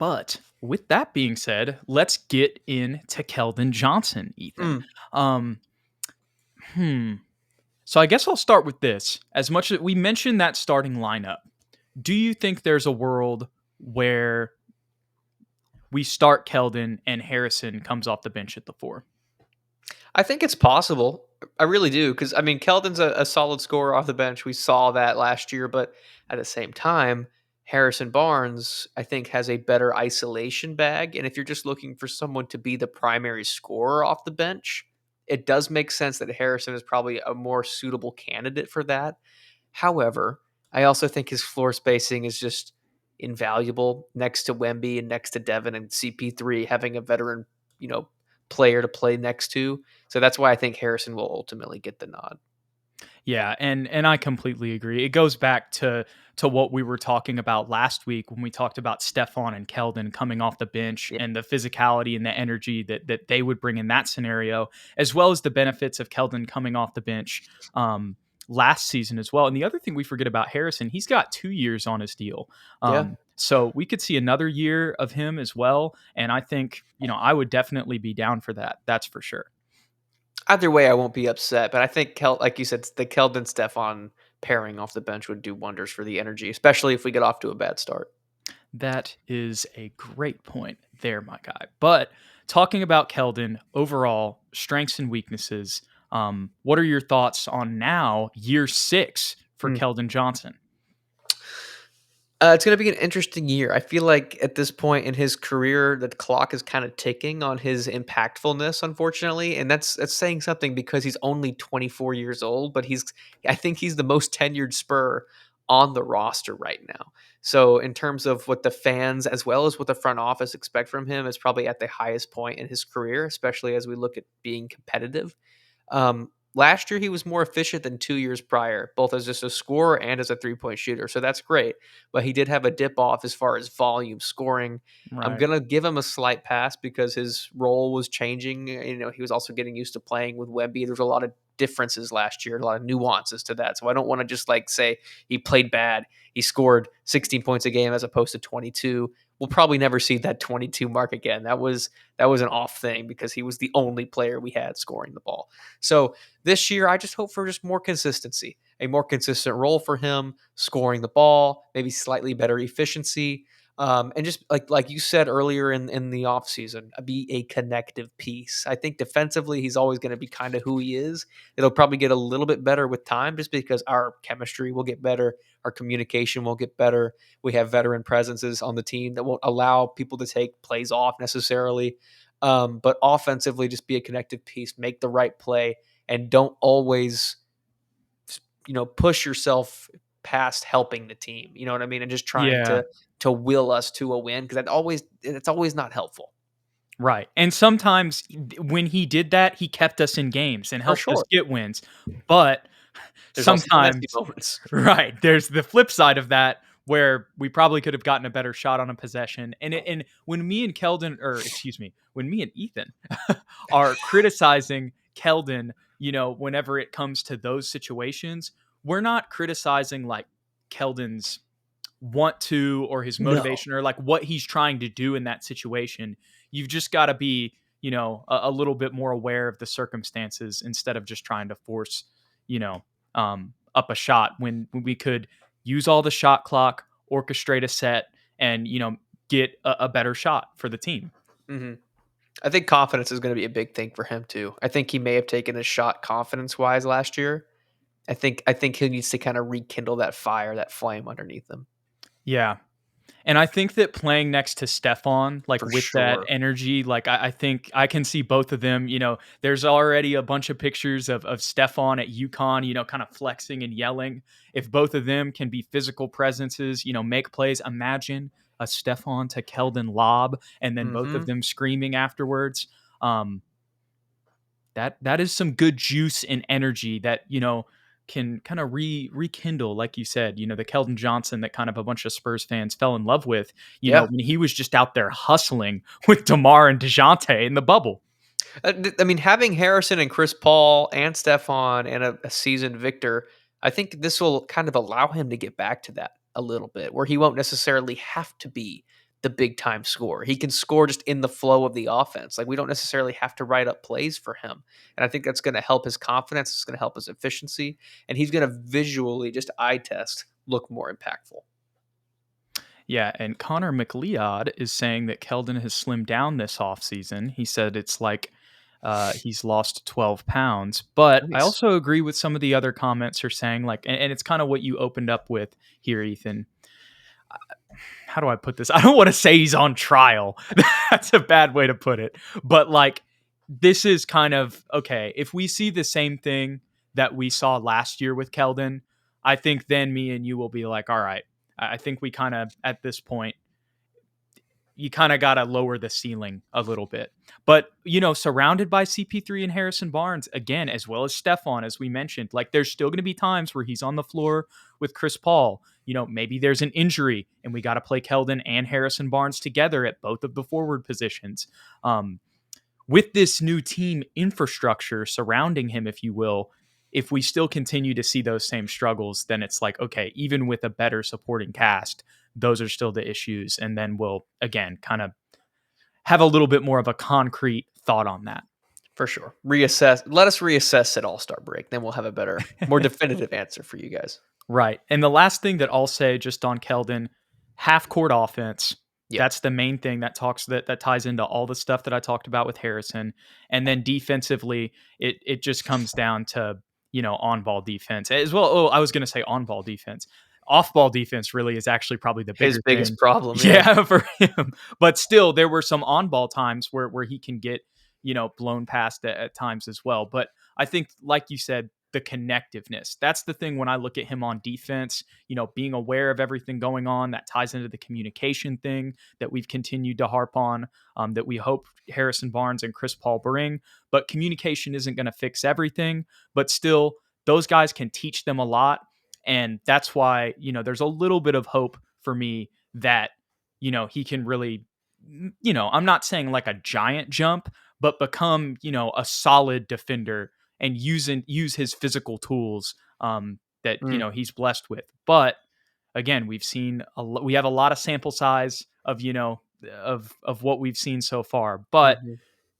But with that being said, let's get into Keldon Johnson, Ethan. Mm. Um, hmm. So I guess I'll start with this. As much as we mentioned that starting lineup, do you think there's a world where we start Keldon and Harrison comes off the bench at the 4? I think it's possible. I really do. Because, I mean, Keldon's a solid scorer off the bench. We saw that last year. But at the same time, Harrison Barnes, I think, has a better isolation bag. And if you're just looking for someone to be the primary scorer off the bench, it does make sense that Harrison is probably a more suitable candidate for that. However, I also think his floor spacing is just invaluable next to Wemby and next to Devin and CP3 having a veteran, you know, player to play next to. So that's why I think Harrison will ultimately get the nod. Yeah, and I completely agree. It goes back to what we were talking about last week when we talked about Stefan and Keldon coming off the bench Yeah. and the physicality and the energy that they would bring in that scenario, as well as the benefits of Keldon coming off the bench last season as well. And the other thing we forget about Harrison, he's got 2 years on his deal. Yeah. So we could see another year of him as well. And I think, I would definitely be down for that. That's for sure. Either way, I won't be upset. But I think, like you said, the Keldon Stefan pairing off the bench would do wonders for the energy, especially if we get off to a bad start. That is a great point there, my guy. But talking about Keldon, overall strengths and weaknesses, what are your thoughts on now year 6 for Hmm. Keldon Johnson? It's going to be an interesting year. I feel like at this point in his career, the clock is kind of ticking on his impactfulness, unfortunately, and that's saying something because he's only 24 years old. But I think he's the most tenured Spur on the roster right now. So in terms of what the fans as well as what the front office expect from him, is probably at the highest point in his career, especially as we look at being competitive. Last year, he was more efficient than 2 years prior, both as just a scorer and as a three-point shooter. So that's great. But he did have a dip off as far as volume scoring. I'm Right. going to give him a slight pass because his role was changing. He was also getting used to playing with Wemby. There's a lot of differences last year, a lot of nuances to that. So I don't want to just like say he played bad. He scored 16 points a game as opposed to 22. We'll probably never see that 22 mark again. That was an off thing because he was the only player we had scoring the ball. So this year, I just hope for just more consistency, a more consistent role for him, scoring the ball, maybe slightly better efficiency, and just like you said earlier in the offseason, be a connective piece. I think defensively, he's always going to be kind of who he is. It'll probably get a little bit better with time just because our chemistry will get better, our communication will get better. We have veteran presences on the team that won't allow people to take plays off necessarily. But offensively, just be a connective piece, make the right play, and don't always, push yourself past helping the team. You know what I mean? And just trying Yeah. to will us to a win because it's always not helpful. Right. And sometimes when he did that, he kept us in games and For helped us sure. get wins. But There's also the messy sometimes, moments. right, there's the flip side of that where we probably could have gotten a better shot on a possession. And when me and Keldon, or excuse me, when me and Ethan are criticizing Keldon, whenever it comes to those situations, we're not criticizing like Keldon's want to or his No. motivation or like what he's trying to do in that situation. You've just got to be, a little bit more aware of the circumstances instead of just trying to force, up a shot when we could use all the shot clock, orchestrate a set, and get a better shot for the team. hmm I think confidence is going to be a big thing for him too. I think he may have taken a shot confidence wise last year. I think he needs to kind of rekindle that fire, that flame underneath him. Yeah. And I think that playing next to Stefan, like For with that sure. energy, like I think I can see both of them. There's already a bunch of pictures of Stefan at UConn, kind of flexing and yelling. If both of them can be physical presences, make plays, imagine a Stefan to Keldon lob and then both of hmm them screaming afterwards. Um, that is some good juice and energy that can kind of rekindle, like you said, the Keldon Johnson that kind of a bunch of Spurs fans fell in love with, Yeah. when he was just out there hustling with DeMar and DeJounte in the bubble. I mean, having Harrison and Chris Paul and Stefan and a seasoned Victor, I think this will kind of allow him to get back to that a little bit, where he won't necessarily have to be the big time scorer. He can score just in the flow of the offense. Like we don't necessarily have to write up plays for him. And I think that's going to help his confidence. It's going to help his efficiency. And he's going to visually, just eye test, look more impactful. Yeah, and Connor McLeod is saying that Keldon has slimmed down this offseason. He said it's like he's lost 12 pounds. But I Nice. also agree with some of the other comments are saying, like, and it's kind of what you opened up with here, Ethan. How do I put this? I don't want to say he's on trial. That's a bad way to put it. But like, this is kind of okay. If we see the same thing that we saw last year with Keldon, I think then me and you will be like, all right, I think we kind of, at this point, you kind of got to lower the ceiling a little bit. But, surrounded by CP3 and Harrison Barnes, again, as well as Stephon, as we mentioned, like there's still going to be times where he's on the floor with Chris Paul. Maybe there's an injury and we got to play Keldon and Harrison Barnes together at both of the forward positions. With this new team infrastructure surrounding him, if you will, if we still continue to see those same struggles, then it's like, okay, even with a better supporting cast, those are still the issues. And then we'll, again, kind of have a little bit more of a concrete thought on that. For sure. Reassess. Let us reassess at All-Star break. Then we'll have a better, more definitive answer for you guys. Right. And the last thing that I'll say just on Keldon, half court offense. Yeah. That's the main thing that ties into all the stuff that I talked about with Harrison. And then defensively, it just comes down to, on-ball defense as well. Oh, I was going to say on-ball defense. Off-ball defense really is actually probably the His bigger biggest thing. problem. Yeah, for him. But still, there were some on-ball times where he can get, blown past at times as well. But I think, like you said, the connectiveness. That's the thing when I look at him on defense, being aware of everything going on, that ties into the communication thing that we've continued to harp on, that we hope Harrison Barnes and Chris Paul bring. But communication isn't going to fix everything, but still those guys can teach them a lot. And that's why, there's a little bit of hope for me that, he can really, I'm not saying like a giant jump, but become, a solid defender and use his physical tools that he's blessed with. But again, we have a lot of sample size of of what we've seen so far. But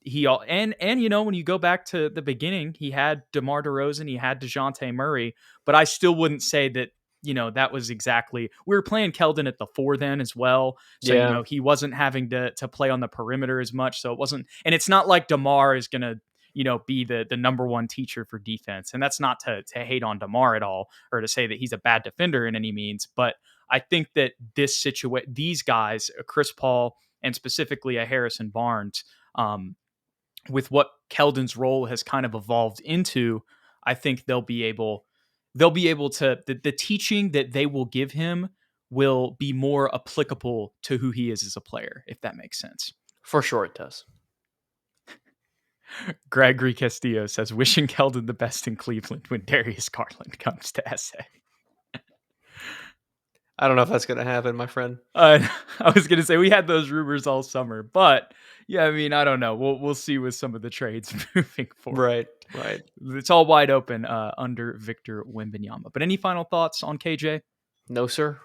and when you go back to the beginning, he had DeMar DeRozan, he had DeJounte Murray, but I still wouldn't say that that was exactly. We were playing Keldon at the 4 then as well, so he wasn't having to play on the perimeter as much. So it wasn't, and it's not like DeMar is gonna be the number one teacher for defense. And that's not to hate on DeMar at all or to say that he's a bad defender in any means. But I think that these guys, Chris Paul and specifically a Harrison Barnes, with what Keldon's role has kind of evolved into, I think they'll be able to, the teaching that they will give him will be more applicable to who he is as a player, if that makes sense. For sure it does. Gregory Castillo says, wishing Keldon the best in Cleveland when Darius Garland comes to SA. I don't know if that's going to happen, my friend. I was going to say we had those rumors all summer, but yeah, I mean, I don't know. We'll see with some of the trades moving forward. Right. It's all wide open under Victor Wembanyama. But any final thoughts on KJ? No, sir.